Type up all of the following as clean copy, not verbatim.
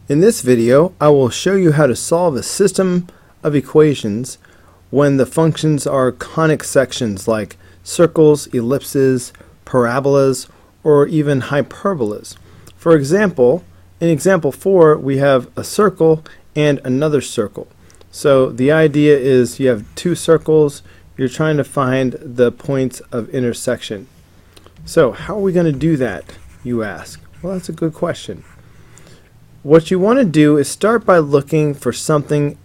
In this video, I will show you how to solve a system of equations when the functions are conic sections like circles, ellipses, parabolas, or even hyperbolas. For example, in example 4, we have a circle and another circle. So the idea is you have two circles, you're trying to find the points of intersection. So how are we going to do that, you ask? Well, that's a good question. What you want to do is start by looking for something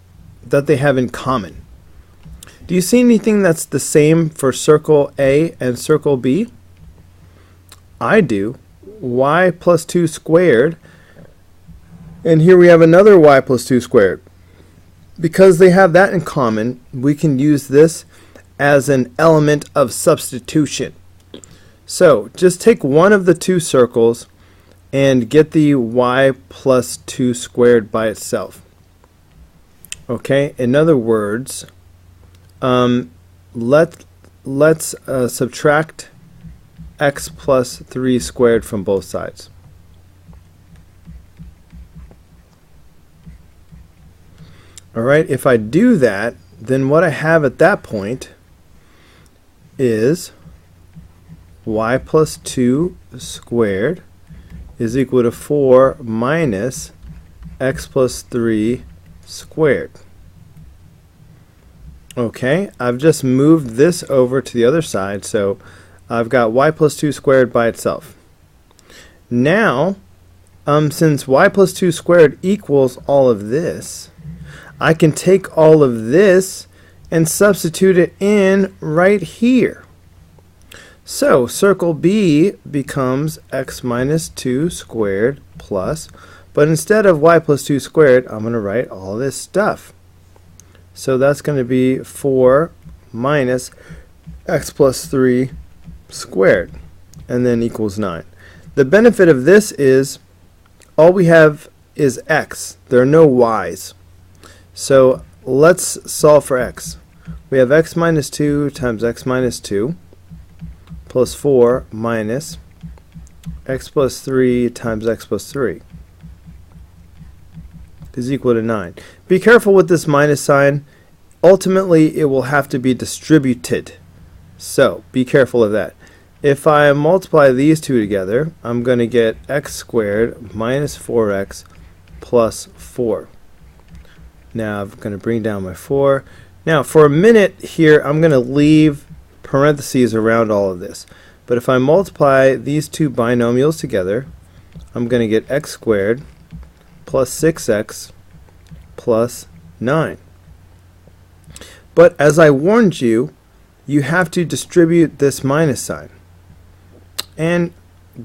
that they have in common. Do you see anything that's the same for circle A and circle B? I do. Y plus 2 squared. And here we have another y plus 2 squared. Because they have that in common, we can use this as an element of substitution. So just take one of the two circles and get the y plus 2 squared by itself. Okay, in other words, let's subtract x plus 3 squared from both sides. Alright, if I do that, then what I have at that point is y plus 2 squared is equal to 4 minus x plus 3 squared. Okay, I've just moved this over to the other side, so I've got y plus 2 squared by itself. Now, since y plus 2 squared equals all of this, I can take all of this and substitute it in right here. So circle B becomes x minus 2 squared plus, but instead of y plus 2 squared, I'm going to write all this stuff. So that's going to be 4 minus x plus 3 squared, and then equals 9. The benefit of this is all we have is x. There are no y's. So let's solve for x. We have x minus 2 times x minus 2 plus 4 minus x plus 3 times x plus 3 is equal to 9. Be careful with this minus sign. Ultimately, it will have to be distributed. So be careful of that. If I multiply these two together, I'm going to get x squared minus 4x plus 4. Now I'm going to bring down my 4. Now for a minute here, I'm going to leave parentheses around all of this. But if I multiply these two binomials together, I'm going to get x squared plus 6x plus 9. But as I warned you, you have to distribute this minus sign. And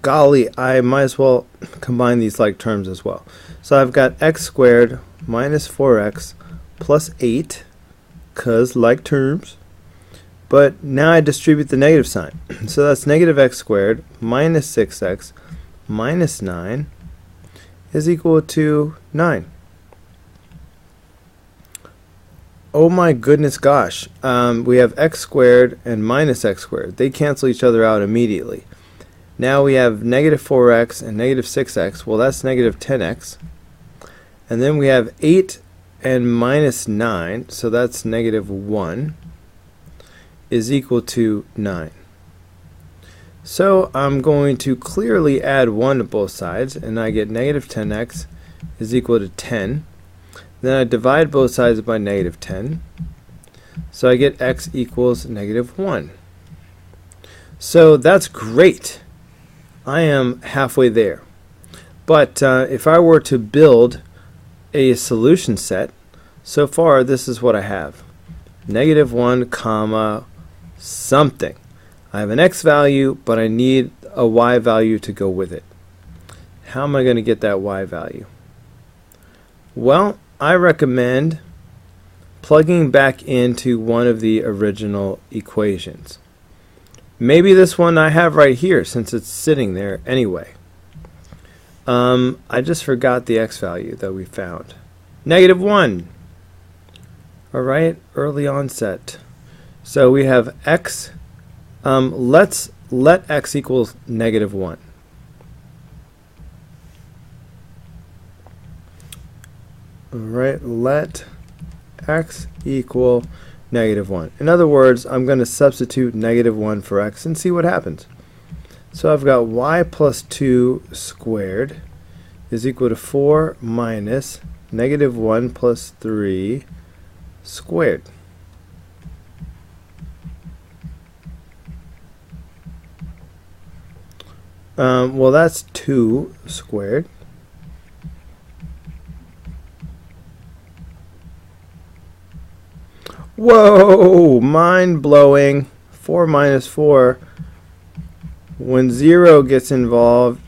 golly, I might as well combine these like terms as well. So I've got x squared minus 4x plus 8, because like terms. But now I distribute the negative sign. So that's negative x squared minus 6x minus 9 is equal to 9. Oh my goodness gosh. We have x squared and minus x squared. They cancel each other out immediately. Now we have negative 4x and negative 6x. Well, that's negative 10x. And then we have 8 and minus 9, so that's negative 1, is equal to 9. So I'm going to clearly add 1 to both sides, and I get negative 10x is equal to 10. Then I divide both sides by negative 10. So I get x equals negative 1. So that's great. I am halfway there. But if I were to build a solution set, so far this is what I have. Negative 1 comma something. I have an x value, but I need a y value to go with it. How am I going to get that y value? Well, I recommend plugging back into one of the original equations. Maybe this one I have right here, since it's sitting there anyway. I just forgot the x value that we found. Negative 1. Alright, early onset. So we have x. Let's let x equals negative 1. Alright, let x equal -1. In other words, I'm going to substitute -1 for x and see what happens. So I've got y plus 2 squared is equal to 4 minus -1 plus 3 squared. Well, that's 2 squared. Whoa! Mind-blowing. 4 minus 4. When 0 gets involved,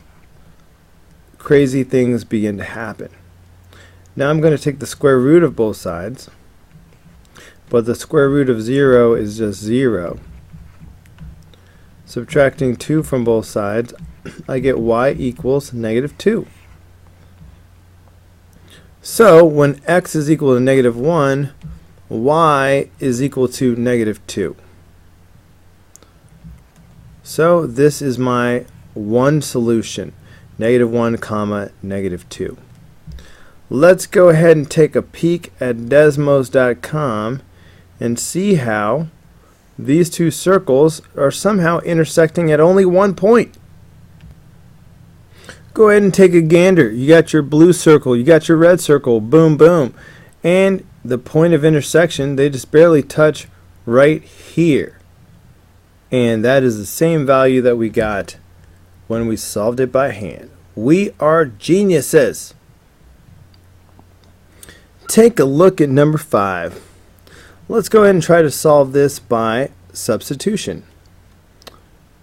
crazy things begin to happen. Now I'm going to take the square root of both sides, but the square root of 0 is just 0. Subtracting 2 from both sides, I get y equals -2. So when x is equal to -1, y is equal to -2. So this is my one solution, -1, -2. Let's go ahead and take a peek at Desmos.com and see how these two circles are somehow intersecting at only one point. Go ahead and take a gander. You got your blue circle, you got your red circle, boom, boom. And the point of intersection, they just barely touch right here. And that is the same value that we got when we solved it by hand. We are geniuses. Take a look at number 5. Let's go ahead and try to solve this by substitution.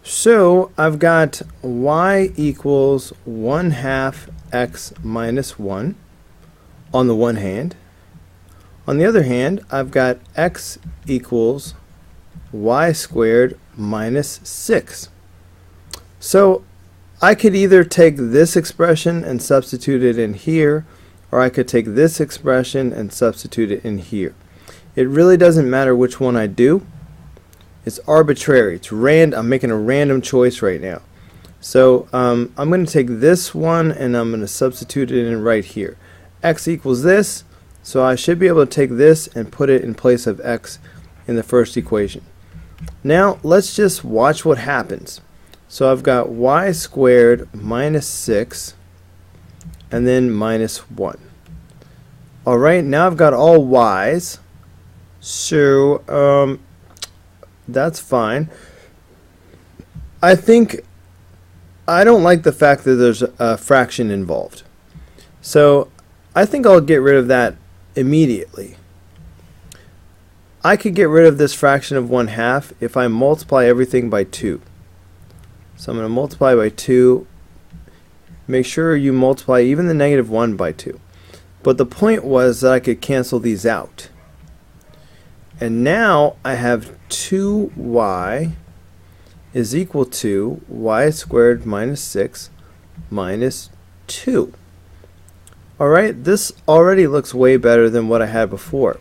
So I've got y equals 1/2 x minus 1 on the one hand. On the other hand, I've got x equals y squared minus 6. So I could either take this expression and substitute it in here, or I could take this expression and substitute it in here. It really doesn't matter which one I do. It's arbitrary. It's random. I'm making a random choice right now. So I'm going to take this one and I'm going to substitute it in right here. X equals this, so I should be able to take this and put it in place of x in the first equation. Now let's just watch what happens. So I've got y squared minus 6 and then minus 1. Alright, now I've got all y's. So that's fine. I don't like the fact that there's a fraction involved. So I think I'll get rid of that immediately. I could get rid of this fraction of 1/2 if I multiply everything by 2. So I'm going to multiply by 2. Make sure you multiply even the -1 by 2. But the point was that I could cancel these out. And now I have 2y is equal to y squared minus 6 minus 2. Alright, this already looks way better than what I had before.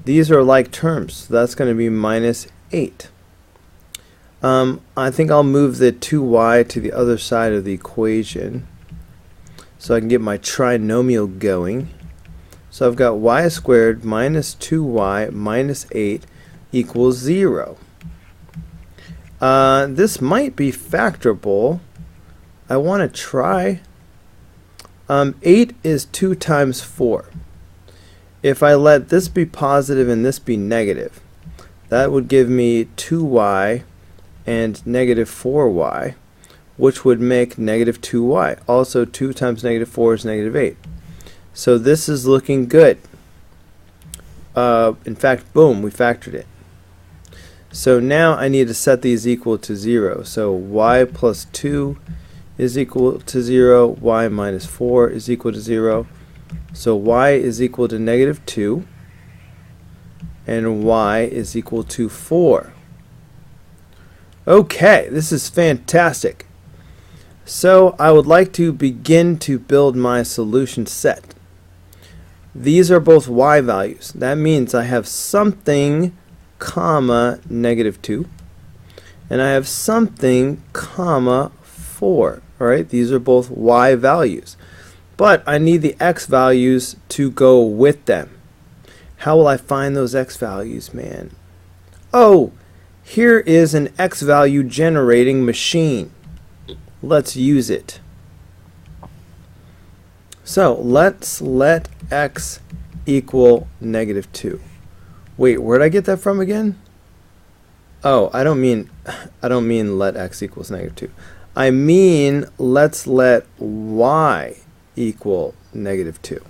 These are like terms, so that's going to be minus 8. I think I'll move the 2y to the other side of the equation so I can get my trinomial going. So I've got y squared minus 2y minus 8 equals 0. This might be factorable. I want to try. 8 is 2 times 4. If I let this be positive and this be negative, that would give me 2y and negative 4y, which would make negative 2y. Also, 2 times negative 4 is negative 8. So this is looking good. In fact, boom, we factored it. So now I need to set these equal to 0. So y plus 2 is equal to 0. Y minus 4 is equal to 0. So y is equal to -2. And y is equal to 4. Okay, this is fantastic. So I would like to begin to build my solution set. These are both y values. That means I have something, comma, -2. And I have something, comma, 4. Alright, these are both y values. but I need the x values to go with them. How will I find those x values, man? Oh, here is an x value generating machine. Let's use it. So let's let x equal -2. Wait, where'd I get that from again? Oh, I don't mean let x equals -2. I mean let's let y equal -2.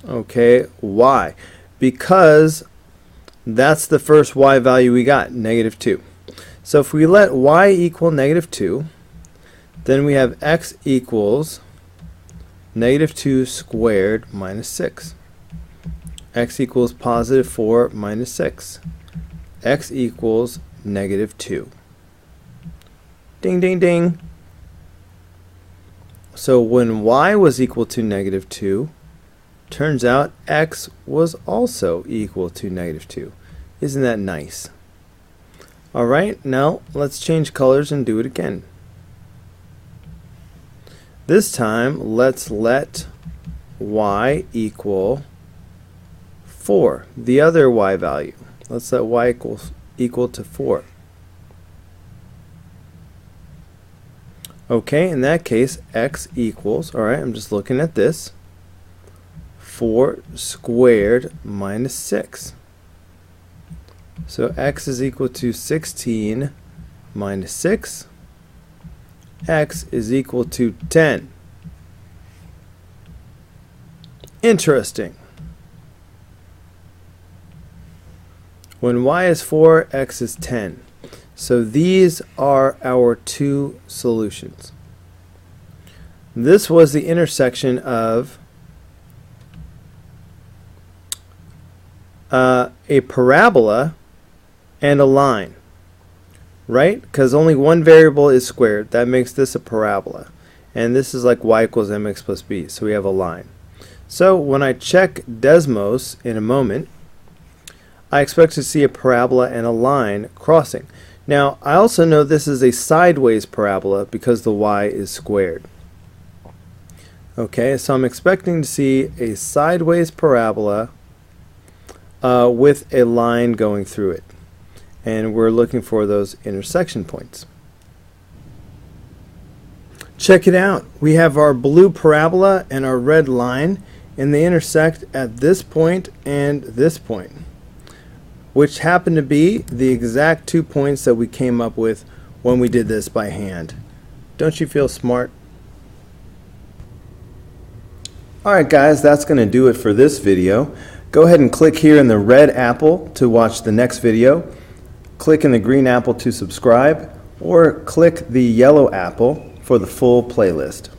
Okay, why? Because that's the first y value we got, -2. So if we let y equal -2, then we have x equals -2 squared minus 6. X equals +4 minus 6. X equals -2. Ding, ding, ding. So when y was equal to -2, turns out x was also equal to -2. Isn't that nice? Alright, now let's change colors and do it again. This time, let's let y equal 4, the other y value. Let's let y equal to 4. Okay, in that case, x equals, alright, I'm just looking at this, 4 squared minus 6. So x is equal to 16 minus 6. X is equal to 10. Interesting. When y is 4, x is 10. So these are our two solutions. This was the intersection of a parabola and a line, right? Because only one variable is squared. That makes this a parabola. And this is like y equals mx plus b. So we have a line. So when I check Desmos in a moment, I expect to see a parabola and a line crossing. Now, I also know this is a sideways parabola because the y is squared. Okay, so I'm expecting to see a sideways parabola with a line going through it. And we're looking for those intersection points. Check it out. We have our blue parabola and our red line, and they intersect at this point and this point, which happen to be the exact 2 points that we came up with when we did this by hand. Don't you feel smart? Alright guys, that's going to do it for this video. Go ahead and click here in the red apple to watch the next video. Click in the green apple to subscribe, or click the yellow apple for the full playlist.